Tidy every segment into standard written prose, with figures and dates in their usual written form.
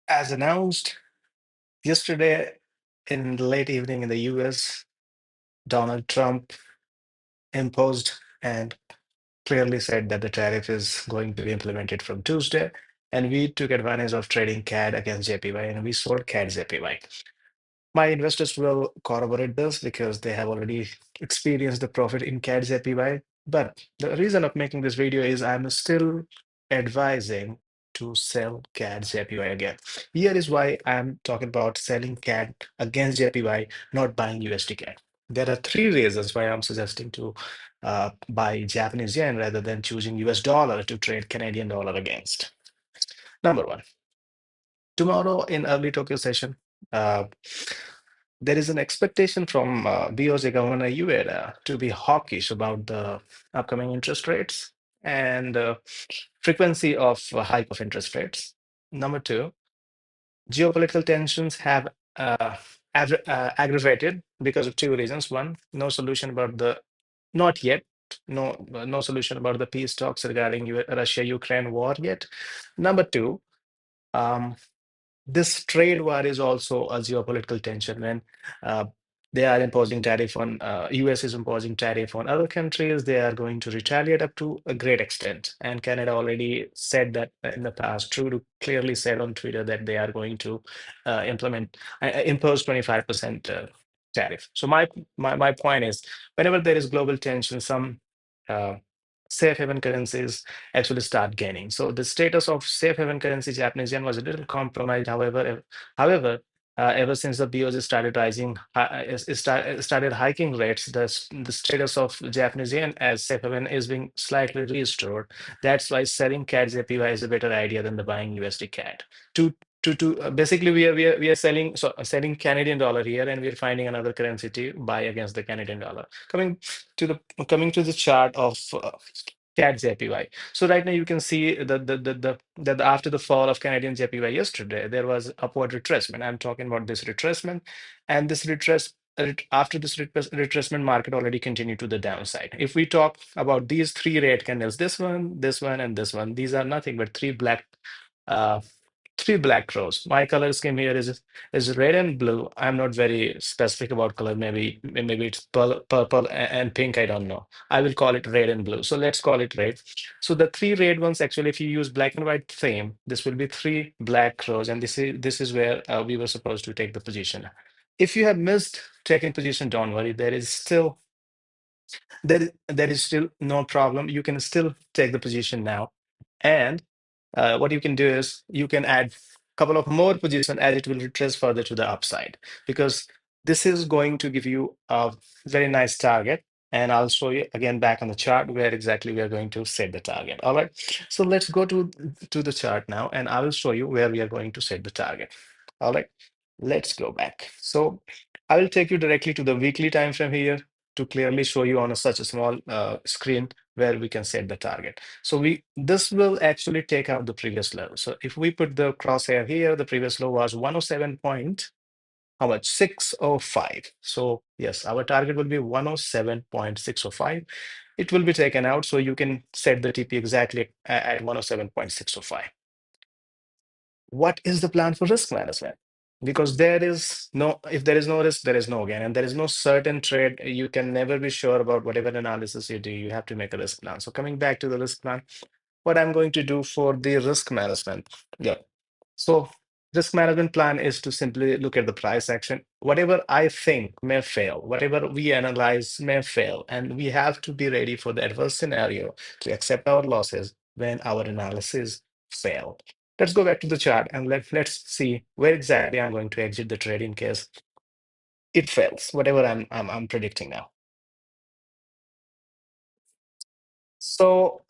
As announced yesterday in the late evening in the US, Donald Trump imposed and clearly said that the tariff is going to be implemented from Tuesday. And we took advantage of trading CAD against JPY and we sold CAD JPY. My investors will corroborate this because they have already experienced the profit in CAD JPY. But the reason of making this video is I'm still advising to sell CAD JPY again. Here is why I'm talking about selling CAD against JPY, not buying USD CAD. There are three reasons why I'm suggesting to buy Japanese yen rather than choosing US dollar to trade Canadian dollar against. Number one, tomorrow in early Tokyo session, uh, there is an expectation from BOJ Governor Ueda to be hawkish about the upcoming interest rates and frequency of hike of interest rates. Number two, geopolitical tensions have aggravated because of two reasons. One, no solution about the not yet no solution about the peace talks regarding Russia-Ukraine war yet. Number two, um, this trade war is also a geopolitical tension when uh, they are imposing tariff on US is imposing tariff on other countries. They are going to retaliate up to a great extent. And Canada already said that in the past. Trudeau clearly said on Twitter that they are going to impose 25% tariff. So my point is, whenever there is global tension, some uh, safe haven currencies actually start gaining. So the status of safe haven currency Japanese yen was a little compromised. However, ever since the BOJ started rising, started hiking rates, the status of Japanese yen as safe haven is being slightly restored. That's why selling CAD JPY is a better idea than the buying USD CAD. Basically we are selling Canadian dollar here, and we're finding another currency to buy against the Canadian dollar. Coming to the chart of CAD JPY. So right now you can see that after the fall of Canadian JPY yesterday, there was upward retracement. I'm talking about this retracement, and after this retracement, market already continued to the downside. If we talk about these three red candles, this one, and this one, these are nothing but uh, three black crows. My color scheme here is red and blue. I'm not very specific about color. Maybe it's purple and pink. I don't know. I will call it red and blue. So let's call it red. So the three red ones, actually, if you use black and white theme, this will be three black crows, and this is where we were supposed to take the position. If you have missed taking position, don't worry. There is still no problem. You can still take the position now, and what you can do is you can add a couple of more positions as it will retrace further to the upside, because this is going to give you a very nice target. And I'll show you again back on the chart where exactly we are going to set the target. All right. So let's go to the chart now, and I will show you where we are going to set the target. All right. Let's go back. So I will take you directly to the weekly time frame here to clearly show you on such a small screen where we can set the target. So this will actually take out the previous low. So if we put the crosshair here, the previous low was 107 point, how much? 605. So yes, our target will be 107.605. It will be taken out, so you can set the TP exactly at 107.605. What is the plan for risk management? Because if there is no risk, there is no gain, and there is no certain trade. You can never be sure about whatever analysis you do. You have to make a risk plan. So coming back to the risk plan, what I'm going to do for the risk management. Yeah. So risk management plan is to simply look at the price action. Whatever I think may fail, whatever we analyze may fail, and we have to be ready for the adverse scenario to accept our losses when our analysis fail. Let's go back to the chart and let's see where exactly I'm going to exit the trade in case it fails, whatever I'm predicting now. So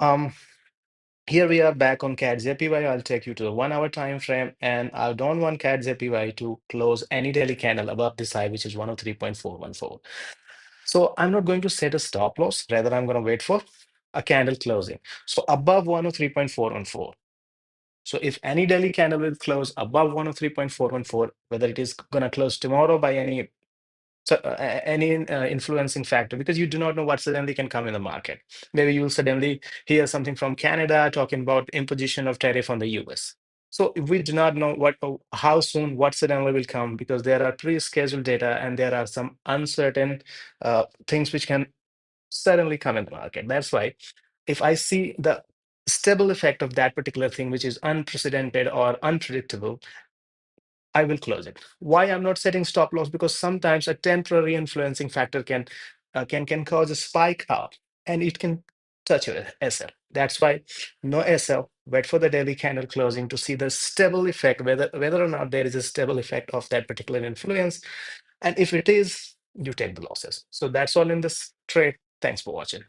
here we are back on CAD JPY. I'll take you to the 1 hour time frame, and I don't want CAD JPY to close any daily candle above this high, which is 103.414. So I'm not going to set a stop loss. Rather, I'm going to wait for a candle closing. So above 103.414. So if any daily candle will close above 103.414, whether it is going to close tomorrow by any influencing factor, because you do not know what suddenly can come in the market. Maybe you'll suddenly hear something from Canada talking about imposition of tariff on the US. So if we do not know how soon what suddenly will come, because there are pre-scheduled data and there are some uncertain things which can suddenly come in the market. That's why if I see the stable effect of that particular thing, which is unprecedented or unpredictable, I will close it. Why I'm not setting stop loss? Because sometimes a temporary influencing factor can cause a spike up, and it can touch your SL. That's why no SL. Wait for the daily candle closing to see the stable effect, whether or not there is a stable effect of that particular influence. And if it is, you take the losses. So that's all in this trade. Thanks for watching.